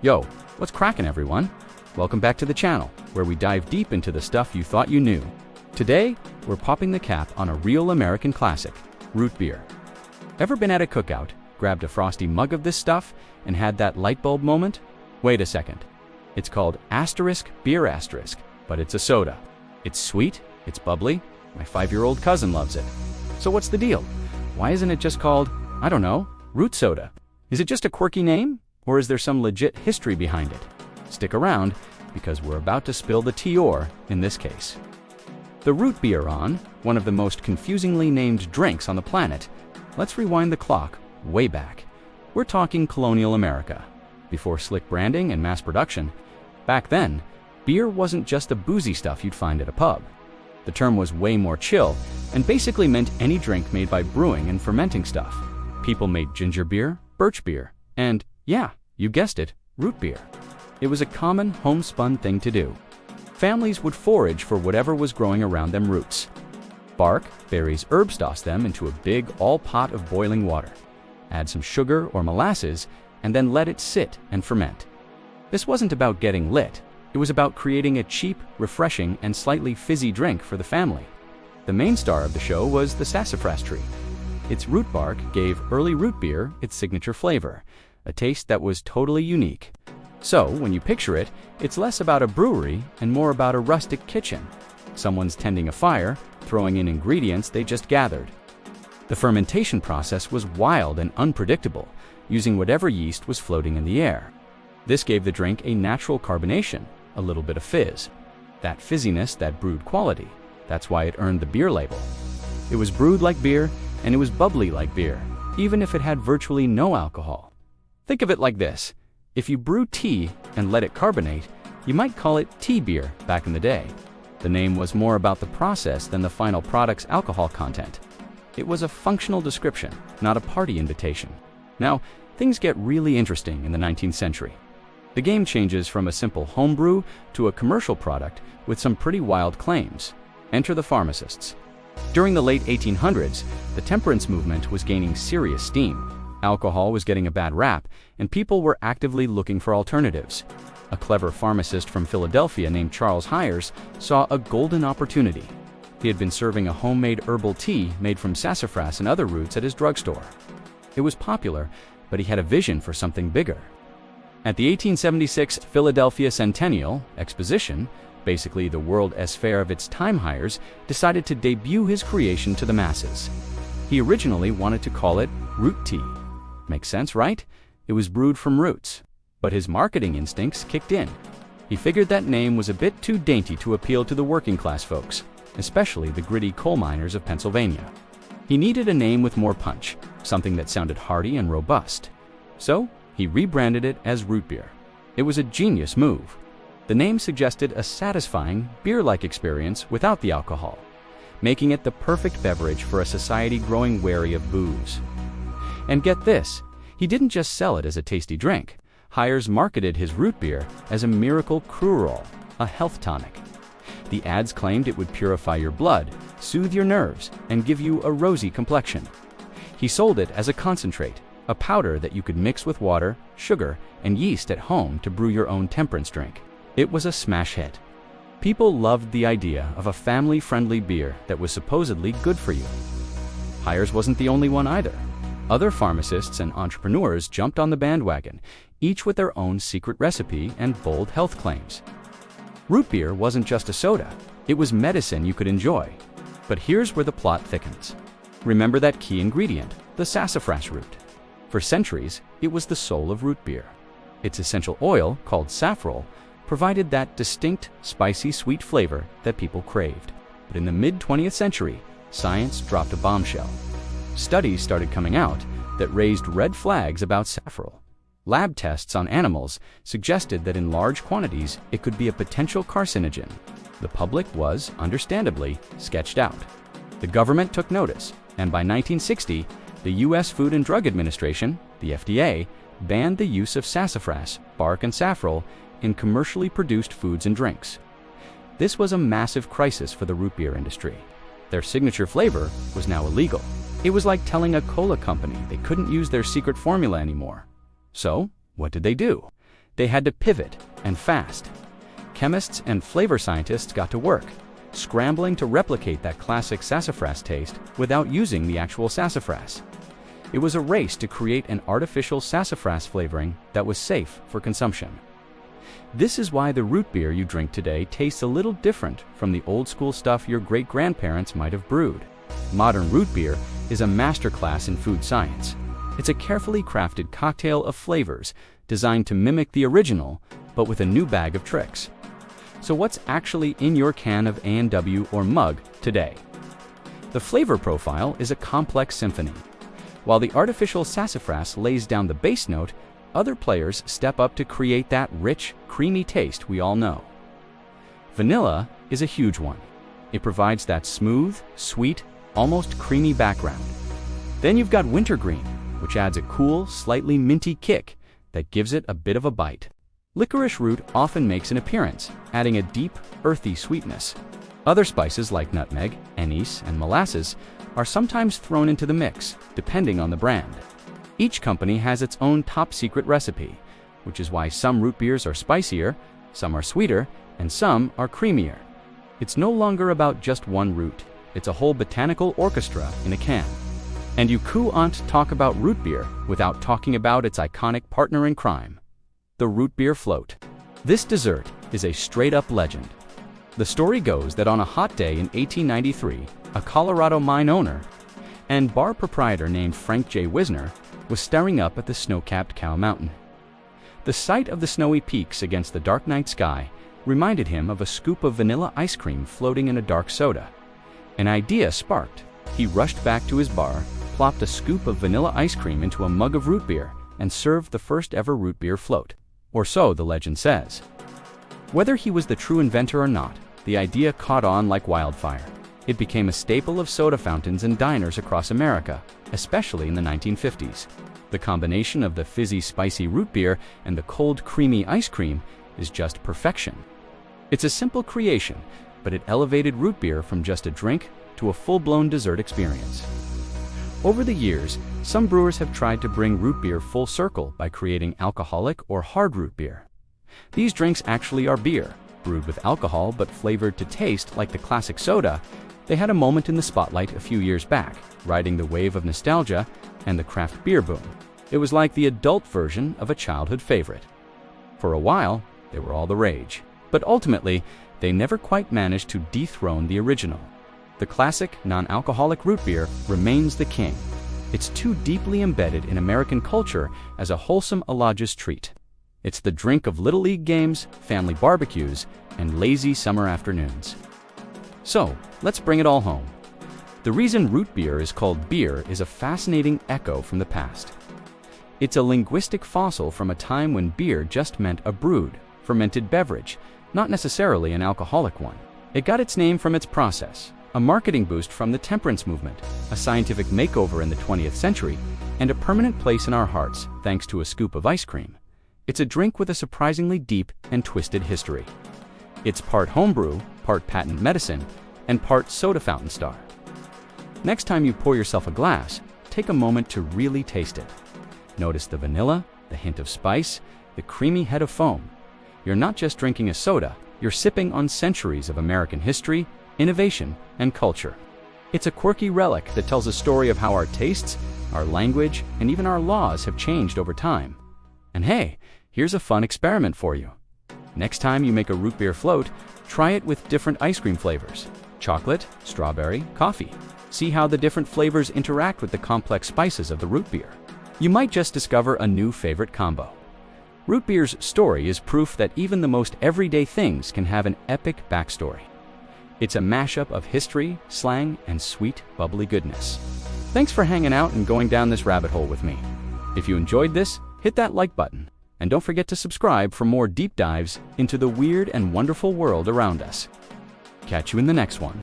Yo, what's crackin', everyone? Welcome back to the channel, where we dive deep into the stuff you thought you knew. Today, we're popping the cap on a real American classic, root beer. Ever been at a cookout, grabbed a frosty mug of this stuff, and had that light bulb moment? Wait a second. It's called beer, but it's a soda. It's sweet, it's bubbly, my 5-year-old cousin loves it. So what's the deal? Why isn't it just called, I don't know, root soda? Is it just a quirky name? Or is there some legit history behind it? Stick around, because we're about to spill the tea, or, in this case. The root beer on, one of the most confusingly named drinks on the planet. Let's rewind the clock way back. We're talking colonial America. Before slick branding and mass production, back then, beer wasn't just the boozy stuff you'd find at a pub. The term was way more chill and basically meant any drink made by brewing and fermenting stuff. People made ginger beer, birch beer, and, yeah, you guessed it, root beer. It was a common homespun thing to do. Families would forage for whatever was growing around them roots. Bark, berries, herbs, toss them into a big all-pot of boiling water. Add some sugar or molasses, and then let it sit and ferment. This wasn't about getting lit. It was about creating a cheap, refreshing, and slightly fizzy drink for the family. The main star of the show was the sassafras tree. Its root bark gave early root beer its signature flavor, a taste that was totally unique. So, when you picture it, it's less about a brewery and more about a rustic kitchen. Someone's tending a fire, throwing in ingredients they just gathered. The fermentation process was wild and unpredictable, using whatever yeast was floating in the air. This gave the drink a natural carbonation, a little bit of fizz. That fizziness, that brewed quality, that's why it earned the beer label. It was brewed like beer, and it was bubbly like beer, even if it had virtually no alcohol. Think of it like this. If you brew tea and let it carbonate, you might call it tea beer back in the day. The name was more about the process than the final product's alcohol content. It was a functional description, not a party invitation. Now, things get really interesting in the 19th century. The game changes from a simple home brew to a commercial product with some pretty wild claims. Enter the pharmacists. During the late 1800s, the temperance movement was gaining serious steam. Alcohol was getting a bad rap, and people were actively looking for alternatives. A clever pharmacist from Philadelphia named Charles Hyers saw a golden opportunity. He had been serving a homemade herbal tea made from sassafras and other roots at his drugstore. It was popular, but he had a vision for something bigger. At the 1876 Philadelphia Centennial Exposition, basically the World S Fair of its time, Hyers decided to debut his creation to the masses. He originally wanted to call it root tea. Makes sense, right? It was brewed from roots. But his marketing instincts kicked in. He figured that name was a bit too dainty to appeal to the working class folks, especially the gritty coal miners of Pennsylvania. He needed a name with more punch, something that sounded hearty and robust. So, he rebranded it as root beer. It was a genius move. The name suggested a satisfying, beer-like experience without the alcohol, making it the perfect beverage for a society growing wary of booze. And get this, he didn't just sell it as a tasty drink. Hyers marketed his root beer as a miracle cure-all, a health tonic. The ads claimed it would purify your blood, soothe your nerves, and give you a rosy complexion. He sold it as a concentrate, a powder that you could mix with water, sugar, and yeast at home to brew your own temperance drink. It was a smash hit. People loved the idea of a family-friendly beer that was supposedly good for you. Hyers wasn't the only one either. Other pharmacists and entrepreneurs jumped on the bandwagon, each with their own secret recipe and bold health claims. Root beer wasn't just a soda, it was medicine you could enjoy. But here's where the plot thickens. Remember that key ingredient, the sassafras root. For centuries, it was the soul of root beer. Its essential oil, called saffrol, provided that distinct, spicy, sweet flavor that people craved. But in the mid-20th century, science dropped a bombshell. Studies started coming out that raised red flags about saffrol. Lab tests on animals suggested that in large quantities it could be a potential carcinogen. The public was, understandably, sketched out. The government took notice, and by 1960, the U.S. Food and Drug Administration, the FDA, banned the use of sassafras, bark, and saffrol in commercially produced foods and drinks. This was a massive crisis for the root beer industry. Their signature flavor was now illegal. It was like telling a cola company they couldn't use their secret formula anymore. So, what did they do? They had to pivot, and fast. Chemists and flavor scientists got to work, scrambling to replicate that classic sassafras taste without using the actual sassafras. It was a race to create an artificial sassafras flavoring that was safe for consumption. This is why the root beer you drink today tastes a little different from the old-school stuff your great-grandparents might have brewed. Modern root beer is a masterclass in food science. It's a carefully crafted cocktail of flavors designed to mimic the original, but with a new bag of tricks. So what's actually in your can of A&W or mug today? The flavor profile is a complex symphony. While the artificial sassafras lays down the bass note, other players step up to create that rich, creamy taste we all know. Vanilla is a huge one. It provides that smooth, sweet, almost creamy background. Then you've got wintergreen, which adds a cool, slightly minty kick that gives it a bit of a bite. Licorice root often makes an appearance, adding a deep, earthy sweetness. Other spices like nutmeg, anise, and molasses are sometimes thrown into the mix, depending on the brand. Each company has its own top-secret recipe, which is why some root beers are spicier, some are sweeter, and some are creamier. It's no longer about just one root. It's a whole botanical orchestra in a can. And you can't talk about root beer without talking about its iconic partner in crime, the root beer float. This dessert is a straight-up legend. The story goes that on a hot day in 1893, a Colorado mine owner and bar proprietor named Frank J. Wisner was staring up at the snow-capped Cow Mountain. The sight of the snowy peaks against the dark night sky reminded him of a scoop of vanilla ice cream floating in a dark soda. An idea sparked. He rushed back to his bar, plopped a scoop of vanilla ice cream into a mug of root beer, and served the first ever root beer float. Or so the legend says. Whether he was the true inventor or not, the idea caught on like wildfire. It became a staple of soda fountains and diners across America, especially in the 1950s. The combination of the fizzy, spicy root beer and the cold, creamy ice cream is just perfection. It's a simple creation, but it elevated root beer from just a drink to a full-blown dessert experience. Over the years, some brewers have tried to bring root beer full circle by creating alcoholic or hard root beer. These drinks actually are beer, brewed with alcohol but flavored to taste like the classic soda. They had a moment in the spotlight a few years back, riding the wave of nostalgia and the craft beer boom. It was like the adult version of a childhood favorite. For a while, they were all the rage, but ultimately, they never quite managed to dethrone the original. The classic, non-alcoholic root beer remains the king. It's too deeply embedded in American culture as a wholesome allogous treat. It's the drink of Little League games, family barbecues, and lazy summer afternoons. So, let's bring it all home. The reason root beer is called beer is a fascinating echo from the past. It's a linguistic fossil from a time when beer just meant a brewed, fermented beverage, not necessarily an alcoholic one. It got its name from its process, a marketing boost from the temperance movement, a scientific makeover in the 20th century, and a permanent place in our hearts thanks to a scoop of ice cream. It's a drink with a surprisingly deep and twisted history. It's part homebrew, part patent medicine, and part soda fountain star. Next time you pour yourself a glass, take a moment to really taste it. Notice the vanilla, the hint of spice, the creamy head of foam. You're not just drinking a soda, you're sipping on centuries of American history, innovation, and culture. It's a quirky relic that tells a story of how our tastes, our language, and even our laws have changed over time. And hey, here's a fun experiment for you. Next time you make a root beer float, try it with different ice cream flavors: chocolate, strawberry, coffee. See how the different flavors interact with the complex spices of the root beer. You might just discover a new favorite combo. Root beer's story is proof that even the most everyday things can have an epic backstory. It's a mashup of history, slang, and sweet, bubbly goodness. Thanks for hanging out and going down this rabbit hole with me. If you enjoyed this, hit that like button, and don't forget to subscribe for more deep dives into the weird and wonderful world around us. Catch you in the next one.